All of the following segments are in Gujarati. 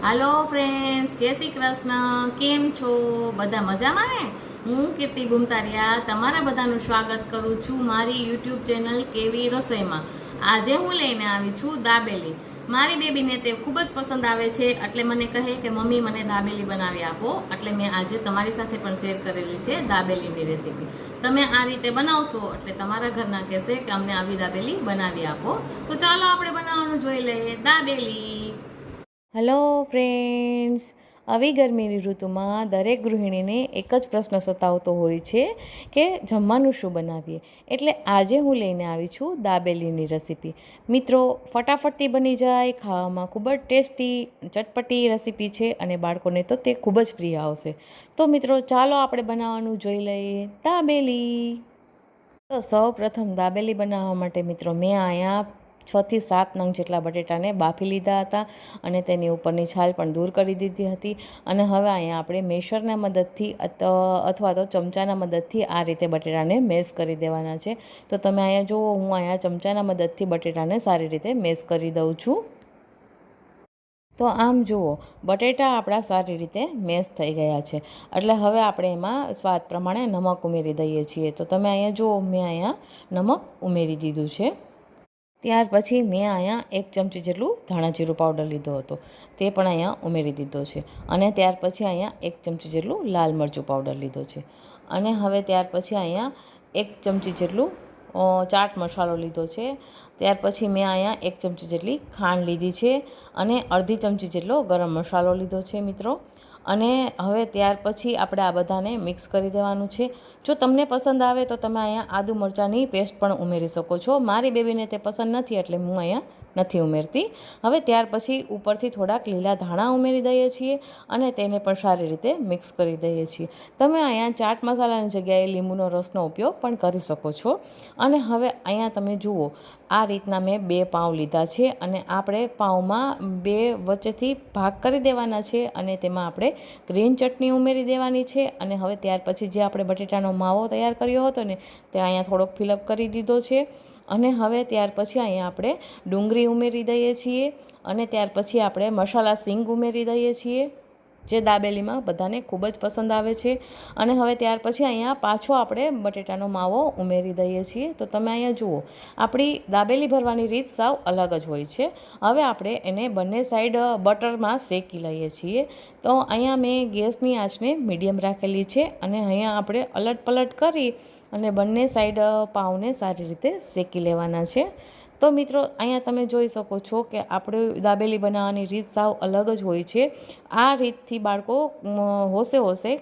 હાલો ફ્રેન્ડ્સ, જય શ્રી કૃષ્ણ. કેમ છો બધા? મજામાં ને? હું કીર્તિ ગુમતારિયા તમારા બધાનું સ્વાગત કરું છું મારી યુટ્યુબ ચેનલ કેવી રસોઈમાં. આજે હું લઈને આવી છું દાબેલી. મારી બેબીને તે ખૂબ જ પસંદ આવે છે, એટલે મને કહે કે મમ્મી મને દાબેલી બનાવી આપો. એટલે મેં આજે તમારી સાથે પણ શેર કરેલી છે દાબેલીની રેસીપી. તમે આ રીતે બનાવશો એટલે તમારા ઘરના કહેશે કે અમને આવી દાબેલી બનાવી આપો. તો ચાલો આપણે બનાવવાનું જોઈ લઈએ. દાબેલી. હેલો ફ્રેન્ડ્સ, આવી ગરમીની ઋતુમાં દરેક ગૃહિણીને એક જ પ્રશ્ન સતાવતો હોય છે કે જમવાનું શું બનાવીએ. એટલે આજે હું લઈને આવી છું દાબેલીની રેસીપી. મિત્રો, ફટાફટથી બની જાય, ખાવામાં ખૂબ જ ટેસ્ટી ચટપટી રેસીપી છે અને બાળકોને તો તે ખૂબ જ પ્રિય આવશે. તો મિત્રો, ચાલો આપણે બનાવવાનું જોઈ લઈએ દાબેલી. તો સૌ પ્રથમ દાબેલી બનાવવા માટે મિત્રો મેં અહીંયા 6 થી 7 નંગ જેટલા બટેટાને બાફી લીધા હતા અને તેની ઉપરની છાલ પણ દૂર કરી દીધી હતી. અને હવે અહીંયા આપણે મેશરના મદદથી અથવા તો ચમચાના મદદથી આ રીતે બટેટાને મેશ કરી દેવાના છે. તો તમે અહીંયા જુઓ, હું અહીંયા ચમચાના મદદથી બટેટાને સારી રીતે મેશ કરી દઉં છું. તો આમ જુઓ, બટેટા આપણા સારી રીતે મેશ થઈ ગયા છે. એટલે હવે આપણે એમાં સ્વાદ પ્રમાણે નમક ઉમેરી દઈએ છીએ. તો તમે અહીંયા જુઓ, મેં અહીંયા નમક ઉમેરી દીધું છે. ત્યાર પછી મેં અહીંયા 1 ચમચી જેટલું ધાણા જીરું પાવડર લીધો હતો, તે પણ અહીંયા ઉમેરી દીધો છે. અને ત્યાર પછી અહીંયા 1 ચમચી જેટલું લાલ મરચું પાવડર લીધો છે. અને હવે ત્યાર પછી અહીંયા 1 ચમચી જેટલું ચાટ મસાલો લીધો છે. ત્યાર પછી મેં અહીંયા 1 ચમચી જેટલી ખાંડ લીધી છે અને અડધી ચમચી જેટલો ગરમ મસાલો લીધો છે મિત્રો. અને હવે ત્યાર પછી આપણે આ બધાને મિક્સ કરી દેવાનું છે. જો તમને પસંદ આવે તો તમે અહીંયા આદુ મરચાંની પેસ્ટ પણ ઉમેરી શકો છો. મારી બેબીને તે પસંદ નથી એટલે હું અહીંયા નથી ઉમેરતી. હવે ત્યાર પછી ઉપરથી થોડાક લીલા ધાણા ઉમેરી દઈએ છીએ અને તેને પણ સારી રીતે મિક્સ કરી દઈએ છીએ. તમે અહીંયા ચાટ મસાલાની જગ્યાએ લીંબુનો રસનો ઉપયોગ પણ કરી શકો છો. અને હવે અહીંયા તમે જુઓ, આ રીતના મેં 2 પાઉં લીધા છે અને આપણે પાઉંમાં 2 વચ્ચેથી ભાગ કરી દેવાના છે અને તેમાં આપણે ગ્રીન ચટણી ઉમેરી દેવાની છે. અને હવે ત્યાર પછી જે આપણે બટેટાનો માવો તૈયાર કર્યો હતો ને, તે અહીંયા થોડોક ફિલઅપ કરી દીધો છે. અને હવે ત્યાર પછી અહીંયા આપણે ડુંગળી ઉમેરી દઈએ છીએ અને ત્યાર પછી આપણે મસાલા સિંગ ઉમેરી દઈએ છીએ, જે દાબેલીમાં બધાને ખૂબ જ પસંદ આવે છે. અને હવે ત્યાર પછી અહીંયા પાછો આપણે બટેટાનો માવો ઉમેરી દઈએ છીએ. તો તમે અહીંયા જુઓ, આપણી દાબેલી ભરવાની રીત સાવ અલગ જ હોય છે. હવે આપણે એને બંને સાઈડ બટરમાં શેકી લઈએ છીએ. તો અહીંયા મેં ગેસની આંચને મીડિયમ રાખેલી છે અને અહીંયા આપણે અલટ પલટ કરી અને બંને સાઈડ પાઉંને સારી રીતે શેકી લેવાના છે. તો મિત્રો, અહીંયા તમે જોઈ શકો છો કે આપણે દાબેલી બનાવવાની રીત સાવ અલગ જ હોય છે. આ રીતથી બાળકો હોશે હોશે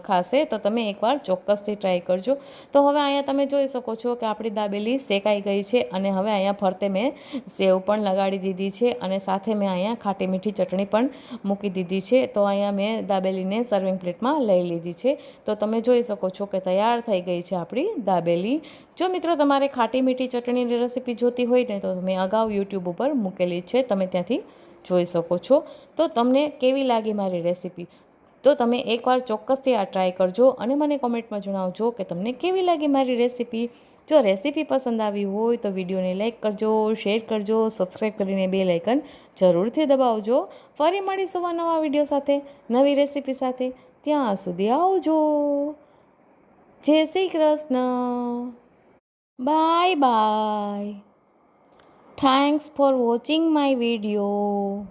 ખાશે. તો તમે એકવાર ચોક્કસથી ટ્રાય કરજો. તો હવે અહીંયા તમે જોઈ શકો છો કે આપણી દાબેલી શેકાઈ ગઈ છે અને હવે અહીંયા ફરતે મેં સેવ પણ લગાડી દીધી છે અને સાથે મેં અહીંયા ખાટી મીઠી ચટણી પણ મૂકી દીધી છે. તો અહીંયા મેં દાબેલીને સર્વિંગ પ્લેટમાં લઈ લીધી છે. તો તમે જોઈ શકો છો કે તૈયાર થઈ ગઈ છે આપણી દાબેલી. જો મિત્રો, તમારે ખાટી મીઠી ચટણીની રેસીપી જોતી હોય ને, તો મેં અગાઉ યુટ્યુબ ઉપર મૂકેલી છે, તમે ત્યાંથી જોઈ શકો છો. તો તમને કેવી લાગી મારી રેસીપી? તો તમે એકવાર ચોક્કસથી આ ટ્રાય કરજો અને મને કોમેન્ટમાં જણાવજો કે તમને કેવી લાગી મારી રેસીપી. જો રેસીપી પસંદ આવી હોય તો વિડીયોને લાઇક કરજો, શેર કરજો, સબસ્ક્રાઈબ કરીને બેલ આઇકન જરૂરથી દબાવજો. ફરી મળીશું નવા વિડીયો સાથે, નવી રેસીપી સાથે. ત્યાં સુધી આવજો. જય Shri Krishna. Bye bye. Thanks for watching my video.